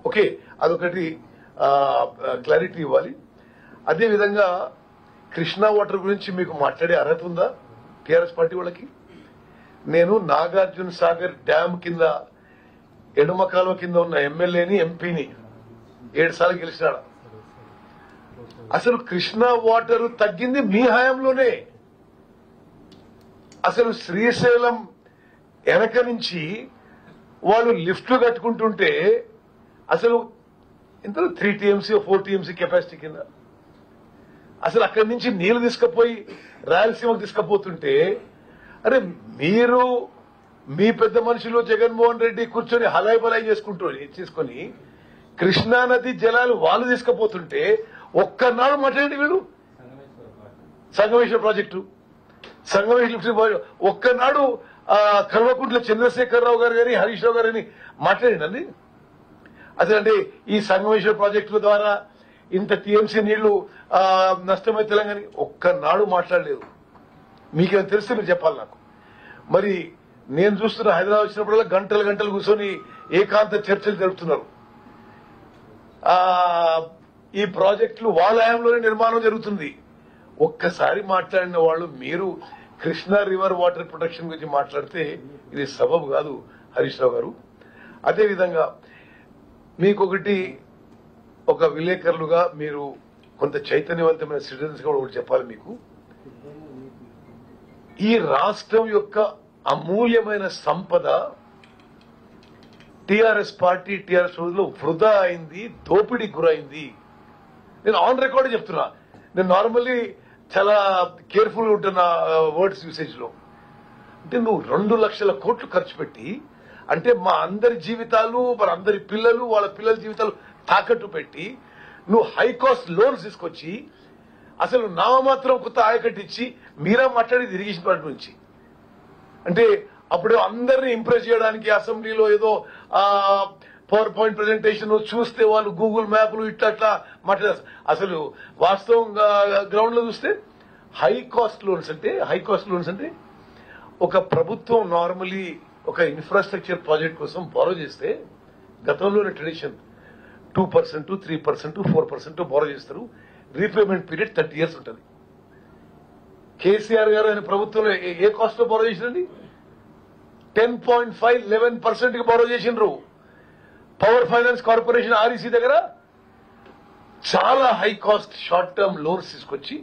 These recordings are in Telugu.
ఓకే, అదొకటి క్లారిటీ ఇవ్వాలి. అదేవిధంగా కృష్ణా వాటర్ గురించి మీకు మాట్లాడే అర్హత ఉందా టీఆర్ఎస్ పార్టీ వాళ్ళకి? నేను నాగార్జున సాగర్ డ్యామ్ కింద ఎడమ కాలువ కింద ఉన్న ఎమ్మెల్యేని ఎంపీని 7 సార్లు గెలిచినాడు. అసలు కృష్ణా వాటర్ తగ్గింది మీ హయాంలోనే. అసలు శ్రీశైలం వెనక నుంచి వాళ్ళు లిఫ్ట్లు కట్టుకుంటుంటే అసలు ఎంత 3 TMC 4 TMC కెపాసిటీ కింద అసలు అక్కడి నుంచి నీళ్లు తీసుకుపోయి రాయలసీమకు తీసుకుపోతుంటే, అరే మీరు మీ పెద్ద మనుషులు జగన్మోహన్ రెడ్డి కూర్చొని హలాయి బలాయి చేసుకొని కృష్ణానది జలాలు వాళ్ళు తీసుకుపోతుంటే ఒక్కనాడు మాట్లాడండి వీళ్ళు. సంగమేశ్వర ప్రాజెక్టు, సంగమేశ్వర ఒక్కనాడు కల్వకుంట్ల చంద్రశేఖరరావు గారు గాని హరీష్ రావు గారు అని మాట్లాడండి. అసలు అంటే ఈ సంగమేశ్వర ప్రాజెక్టుల ద్వారా ఇంత టీఎంసీ నీళ్లు నష్టమై తెలంగాణ ఒక్కనాడు మాట్లాడలేదు. మీకేమైనా తెలిస్తే మీరు చెప్పాలి నాకు. మరి నేను చూస్తున్న హైదరాబాద్ వచ్చినప్పుడల్లా గంటలు గంటలు కూర్చొని ఏకాంత చర్చలు జరుపుతున్నారు. ఈ ప్రాజెక్టులు వాళ్ళ హయాంలోనే నిర్మాణం జరుగుతుంది. ఒక్కసారి మాట్లాడిన వాళ్ళు మీరు కృష్ణా రివర్ వాటర్ ప్రొటెక్షన్ గురించి మాట్లాడితే ఇది సబబు కాదు హరీష్ రావు గారు. అదేవిధంగా మీకొకటి, ఒక విలేకరులుగా మీరు కొంత చైతన్యవంతమైన సిటిజన్స్ గా ఒకటి చెప్పాలి మీకు. ఈ రాష్ట్రం యొక్క అమూల్యమైన సంపద టీఆర్ఎస్ పార్టీ టీఆర్ఎస్ రోజుల్లో వృధా అయింది, దోపిడీ గురైంది. నేను ఆన్ రికార్డ్ చెప్తున్నా. నేను నార్మల్లీ చాలా కేర్ఫుల్ ఉంటున్న వర్డ్స్ యూసేజ్ లో. అంటే నువ్వు 2 లక్షల కోట్లు ఖర్చు పెట్టి, అంటే మా అందరి జీవితాలు, మన అందరి పిల్లలు, వాళ్ళ పిల్లల జీవితాలు తాకట్టు పెట్టి నువ్వు హై కాస్ట్ లోన్స్ తీసుకొచ్చి అసలు నామమాత్రం కొత్త ఆయకట్టు ఇచ్చి మీరా మాట్లాడేది ఇరిగేషన్ పార్టీ నుంచి. అంటే అప్పుడు అందరినీ ఇంప్రెస్ చేయడానికి అసెంబ్లీలో ఏదో పవర్ పాయింట్ ప్రెజెంటేషన్ చూస్తే వాళ్ళు గూగుల్ మ్యాప్లు ఇట్లా మాట్లాడారు. అసలు వాస్తవంగా గ్రౌండ్ లో చూస్తే హై కాస్ట్ లోన్స్ అంటే ఒక ప్రభుత్వం నార్మలీ ఒక ఇన్ఫ్రాస్ట్రక్చర్ ప్రాజెక్ట్ కోసం బారో చేస్తే గతంలోని ట్రెడిషన్ 2%, 3%, 4% బారో చేస్తారు. రీపేమెంట్ పీరియడ్ 30 years ఉంటుంది. కేసీఆర్ గారు ఆయన ప్రభుత్వంలో ఏ కాస్ట్ లో బారో చేసినండి? 10.5, 11% కి బారో చేసిండ్రు. పవర్ ఫైనాన్స్ కార్పొరేషన్ ఆర్ఈసీ దగ్గర చాలా high cost short term loans తీసుకొచ్చి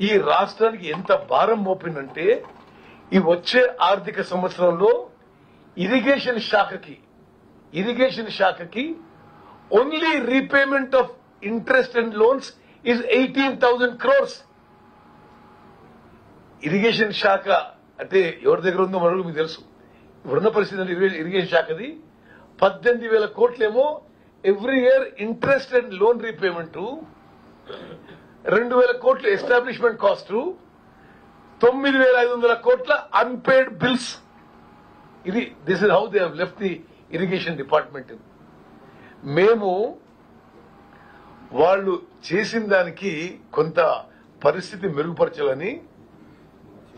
ఈ రాష్ట్రానికి ఎంత భారం మోపిందంటే, ఈ వచ్చే ఆర్థిక సంవత్సరంలో ఇరిగేషన్ శాఖకి only repayment of interest and loans is 18,000 crores. Irrigation శాఖ అంటే ఎవరి దగ్గర ఉందో మనకు మీకు తెలుసు. ఇప్పుడున్న పరిస్థితి అంటే ఇరిగేషన్ శాఖది 18,000 కోట్లేమో every year interest and loan repayment, 2,000 కోట్లు ఎస్టాబ్లిష్మెంట్ కాస్ట్, 9,500 కోట్ల unpaid bills. This is how they have left the irrigation department. మేము వాళ్ళు చేసిన దానికి కొంత పరిస్థితి మెరుగుపరచాలని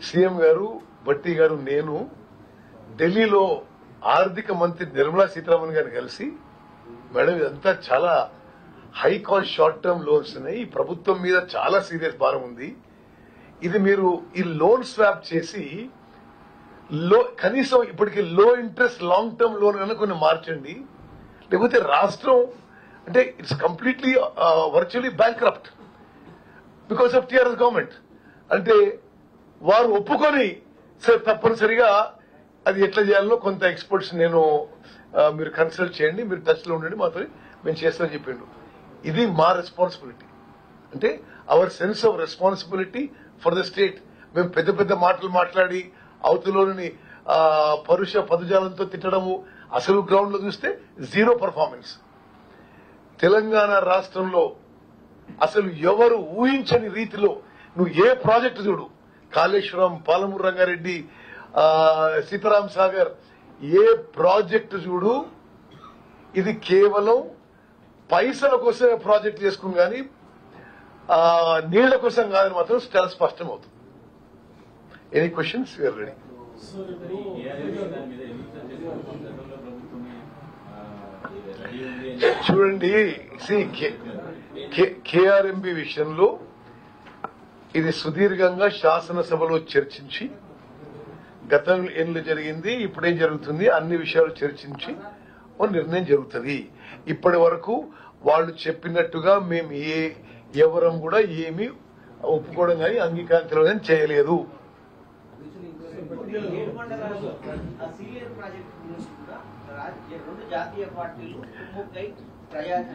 సీఎం గారు, భట్టి గారు, నేను ఢిల్లీలో ఆర్థిక మంత్రి నిర్మలా సీతారామన్ గారిని కలిసి, మేడం ఇదంతా చాలా high cost short term loans ఉన్నాయి, ఈ ప్రభుత్వం మీద చాలా సీరియస్ భారం ఉంది, ఇది మీరు ఈ లోన్ స్వాప్ చేసి కనీసం ఇప్పటికి లో ఇంట్రెస్ట్ లాంగ్ టర్మ్ లోన్ కన్నా కొన్ని మార్చండి, లేకపోతే రాష్ట్రం అంటే it's completely virtually bankrupt because of TRS government. అంటే వారు ఒప్పుకొని సార్ తప్పనిసరిగా అది ఎట్లా చేయాలో కొంత ఎక్స్పర్ట్స్ నేను మీరు కన్సల్ట్ చేయండి, మీరు టచ్ లో ఉండండి, మాతో మేము చేస్తామని చెప్పిండు. ఇది మా రెస్పాన్సిబిలిటీ. అంటే our sense of responsibility for the state. మేము పెద్ద పెద్ద మాటలు మాట్లాడి అవతలోని పరుష పదజాలంతో తిట్టడము, అసలు గ్రౌండ్ లో చూస్తే జీరో పర్ఫార్మెన్స్. తెలంగాణ రాష్ట్రంలో అసలు ఎవరు ఊహించని రీతిలో నువ్వు ఏ ప్రాజెక్టు చూడు, కాళేశ్వరం, పాలమూరు రంగారెడ్డి, సీతారాం సాగర్, ఏ ప్రాజెక్టు చూడు ఇది కేవలం పైసల కోసమే ప్రాజెక్ట్ చేసుకుని కానీ నీళ్ల కోసం కాదని మాత్రం చాలా స్పష్టం అవుతుంది. Any questions? You are ready. చూడండి, కేఆర్ఎంబి విషయంలో ఇది సుదీర్ఘంగా శాసనసభలో చర్చించి గతం ఏళ్ళు జరిగింది, ఇప్పుడేం జరుగుతుంది, అన్ని విషయాలు చర్చించి ఓ నిర్ణయం జరుగుతుంది. ఇప్పటి వరకు వాళ్ళు చెప్పినట్టుగా మేము ఎవరం కూడా ఏమీ ఒప్పుకోవడం కానీ అంగీకారం తెలియదని చేయలేదు.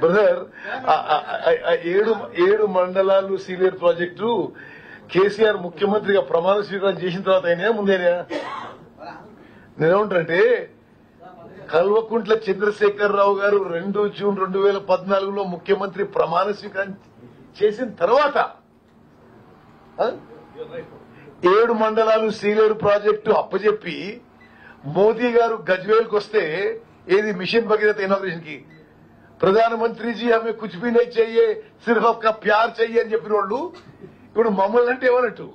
బ్రదర్, 7 మండలాలు సీలియర్ ప్రాజెక్టు కేసీఆర్ ముఖ్యమంత్రిగా ప్రమాణ స్వీకారం చేసిన తర్వాత అయినా ముందేనా? నేనేమంటారంటే కల్వకుంట్ల చంద్రశేఖరరావు గారు 2 జూన్ 2014లో ముఖ్యమంత్రి ప్రమాణ స్వీకారం చేసిన తర్వాత 7 మండలాలు సీలేరు ప్రాజెక్టు అప్పచెప్పి మోదీ గారు గజ్వేల్కి వస్తే ఏది మిషన్ భగీరథ ఇనాగ్రేషన్ కి ప్రధానమంత్రి జీ హమే కుచ్ భీ నహీ చెయ్యే సిర్ఫ్ అప్కా ప్యార్ చెయ్యే అని చెప్పిన వాళ్ళు ఇప్పుడు మమ్మల్ని అంటే ఏమన్నట్టు?